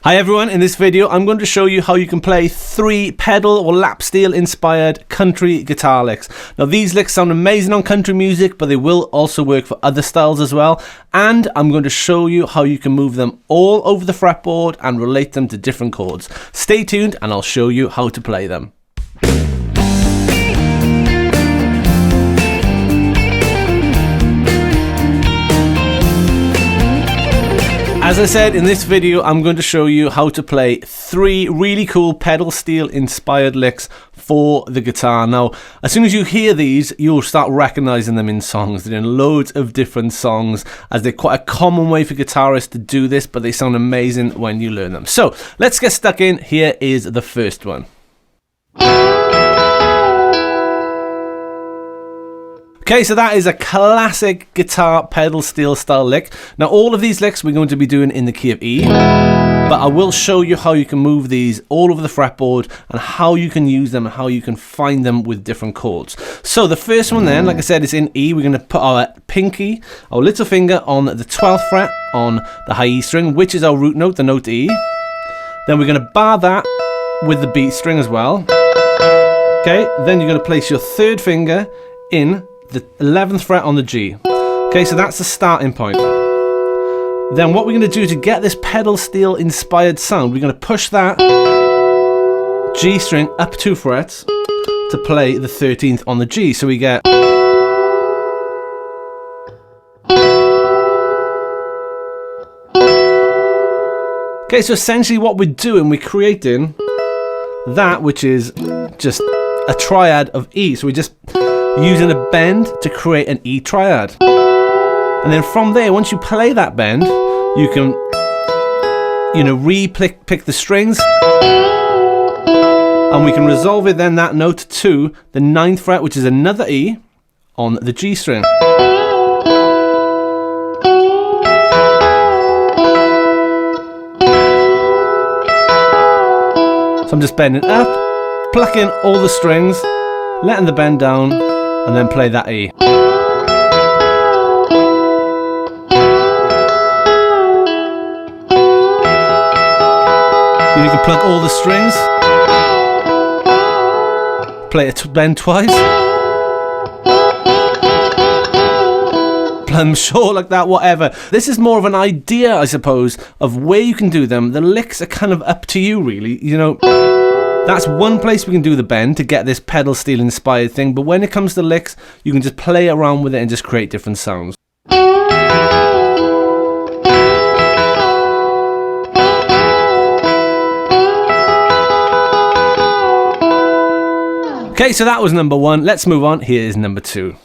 Hi everyone, in this video I'm going to show you how you can play 3 pedal or lap steel inspired country guitar licks. Now these licks sound amazing on country music, but they will also work for other styles as well, and I'm going to show you how you can move them all over the fretboard and relate them to different chords. Stay tuned and I'll show you how to play them. As I said, in this video I'm going to show you how to play 3 really cool pedal steel inspired licks for the guitar. Now, as soon as you hear these, you'll start recognizing them in songs. They're in loads of different songs, as they're quite a common way for guitarists to do this, but they sound amazing when you learn them. So let's get stuck in. Here is the first one. Okay, so that is a classic guitar pedal steel style lick. Now all of these licks we're going to be doing in the key of E, but I will show you how you can move these all over the fretboard and how you can use them and how you can find them with different chords. So the first one then, like I said, is in E. We're going to put our pinky, our little finger, on the 12th fret on the high E string, which is our root note, the note E. Then we're going to bar that with the B string as well. Okay, then you're going to place your 3rd finger in the 11th fret on the G. Okay, so that's the starting point. Then what we're going to do to get this pedal steel inspired sound, we're going to push that G string up 2 frets to play the 13th on the G. So we get okay, so essentially what we're doing, we're creating that which is just a triad of E. So we're just using a bend to create an E triad. And then from there, once you play that bend, you can, pick the strings, and we can resolve it then, that note, to the 9th fret, which is another E on the G string. So I'm just bending up, plucking all the strings, letting the bend down, and then play that E. You can plug all the strings, play a bend twice, play them short like that, whatever. This is more of an idea, I suppose, of where you can do them. The licks are kind of up to you, really. That's one place we can do the bend to get this pedal steel inspired thing, but when it comes to licks, you can just play around with it and just create different sounds. Okay, so that was number 1. Let's move on. Here is number 2.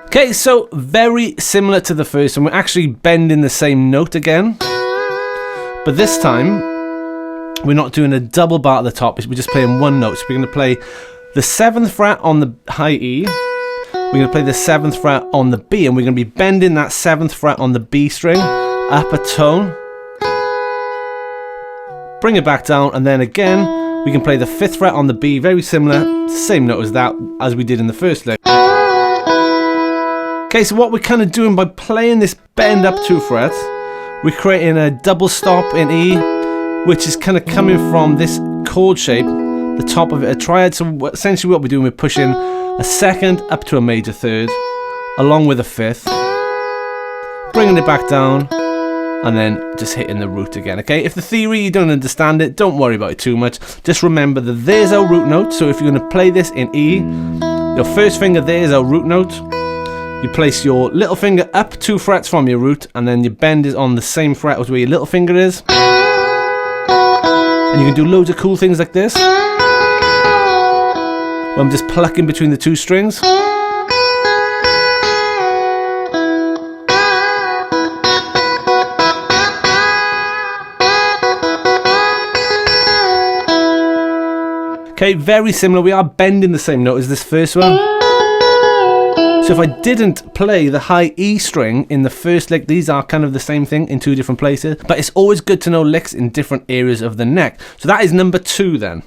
Okay, so very similar to the first one. We're actually bending the same note again. But this time, we're not doing a double bar at the top, we're just playing one note. So we're going to play the 7th fret on the high E, we're going to play the 7th fret on the B, and we're going to be bending that 7th fret on the B string up a tone, bring it back down, and then again, we can play the 5th fret on the B, very similar, same note as that, as we did in the first lick. Okay, so what we're kind of doing by playing this bend up 2 frets, we're creating a double stop in E, which is kind of coming from this chord shape, the top of it, a triad. So essentially what we're doing, we're pushing a 2nd up to a major 3rd, along with a 5th, bringing it back down, and then just hitting the root again, okay? If the theory, you don't understand it, don't worry about it too much. Just remember that there's our root note, so if you're going to play this in E, your 1st finger there is our root note. You place your little finger up 2 frets from your root, and then your bend is on the same fret as where your little finger is. And you can do loads of cool things like this, where I'm just plucking between the 2 strings. Okay, very similar. We are bending the same note as this first one. So if I didn't play the high E string in the first lick, these are kind of the same thing in 2 different places, but it's always good to know licks in different areas of the neck. So that is number 2 then.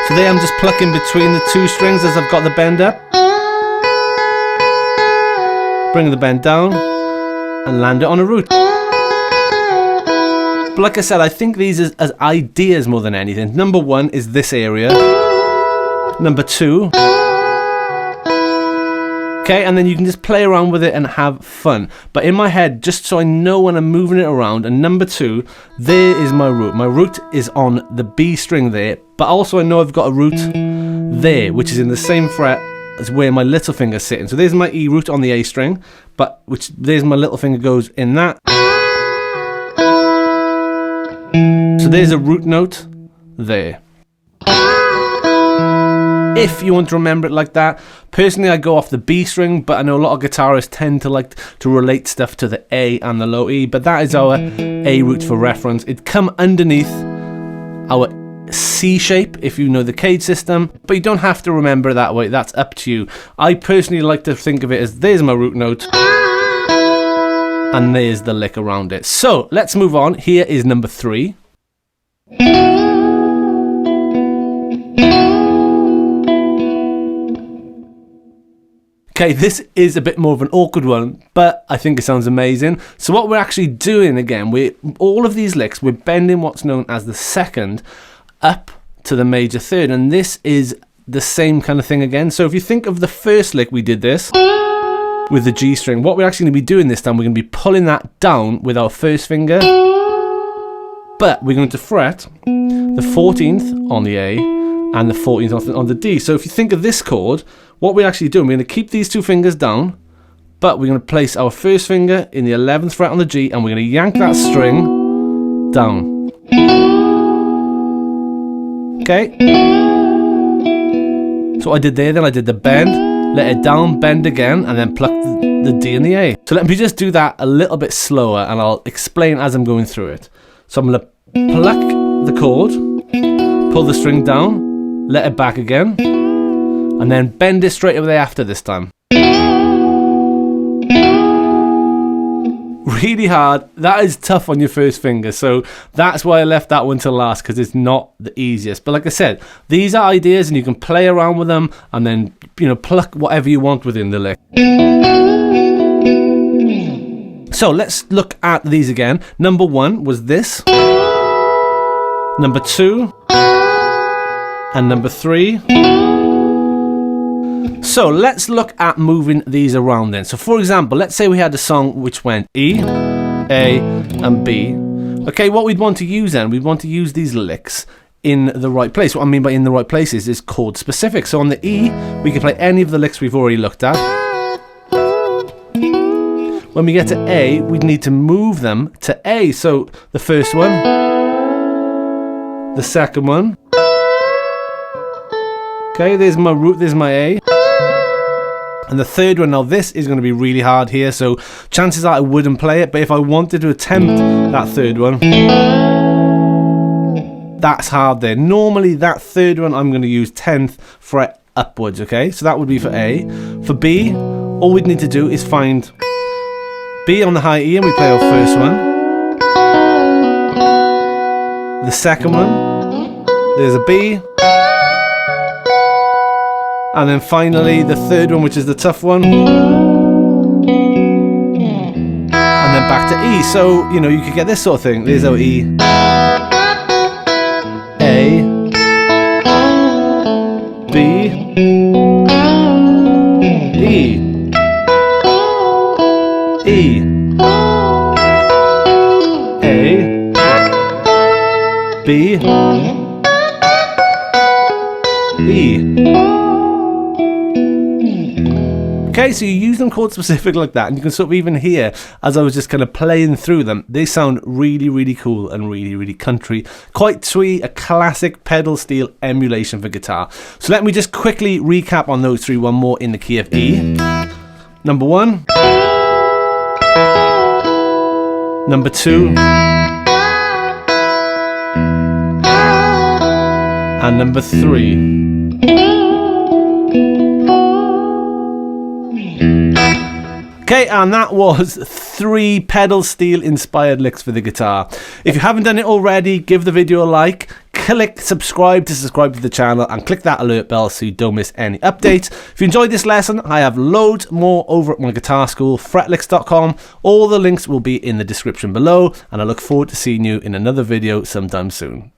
So there I'm just plucking between the 2 strings as I've got the bend up. bring the bend down, and land it on a root. But like I said, I think these as ideas more than anything. Number 1 is this area. Number 2. Okay, and then you can just play around with it and have fun. But in my head, just so I know when I'm moving it around, and number 2, there is my root. My root is on the B string there, but also I know I've got a root there, which is in the same fret as where my little finger's sitting. So there's my E root on the A string, but there's my little finger goes in that. So there's a root note there. If you want to remember it like that. Personally, I go off the B string, but I know a lot of guitarists tend to like to relate stuff to the A and the low E, but that is our A root for reference. It'd come underneath our C shape if you know the cage system, but you don't have to remember it that way. That's up to you. I personally like to think of it as there's my root note and there's the lick around it. So let's move on. Here is number 3. Okay, this is a bit more of an awkward one, but I think it sounds amazing. So what we're actually doing again, all of these licks, we're bending what's known as the 2nd up to the major 3rd, and this is the same kind of thing again. So if you think of the first lick, we did this with the G string. What we're actually going to be doing this time, we're going to be pulling that down with our first finger, but we're going to fret the 14th on the A and the 14th on the D. So if you think of this chord, what we're actually doing, we're going to keep these 2 fingers down, but we're going to place our first finger in the 11th fret on the G, and we're going to yank that string down. Okay? So what I did there, then I did the bend, let it down, bend again, and then pluck the D and the A. So let me just do that a little bit slower, and I'll explain as I'm going through it. So I'm going to pluck the chord, pull the string down, let it back again, and then bend it straight away after this time. Really hard. That is tough on your first finger, so that's why I left that one to last, because it's not the easiest. But like I said, these are ideas and you can play around with them and then, you know, pluck whatever you want within the lick. So let's look at these again. Number 1 was this. Number 2 and number 3. So let's look at moving these around then. So for example, let's say we had a song which went E, A, and B. Okay, what we'd want to use then, we'd want to use these licks in the right place. What I mean by in the right places is chord specific. So on the E, we can play any of the licks we've already looked at. When we get to A, we'd need to move them to A. So the first one, the second one. Okay, there's my root, there's my A. And the third one, now this is going to be really hard here, so chances are I wouldn't play it, but if I wanted to attempt that third one, that's hard there. Normally that third one I'm going to use 10th fret upwards, okay? So that would be for A. For B, all we'd need to do is find B on the high E, and we play our first one. The second one, there's a B. And then finally the third one, which is the tough one. And then back to E. So, you know, you could get this sort of thing. There's our E. A. B. E. E. A. B. E. Okay, so you use them chord specific like that, and you can sort of even hear, as I was just kind of playing through them, they sound really, really cool and really, really country. Quite sweet, a classic pedal steel emulation for guitar. So let me just quickly recap on those 3 one more in the key of E. Number 1. Number 2. And number 3. Okay, and that was 3 pedal steel inspired licks for the guitar. If you haven't done it already, give the video a like, click subscribe to subscribe to the channel and click that alert bell so you don't miss any updates. If you enjoyed this lesson, I have loads more over at my guitar school, fretlix.com. All the links will be in the description below, and I look forward to seeing you in another video sometime soon.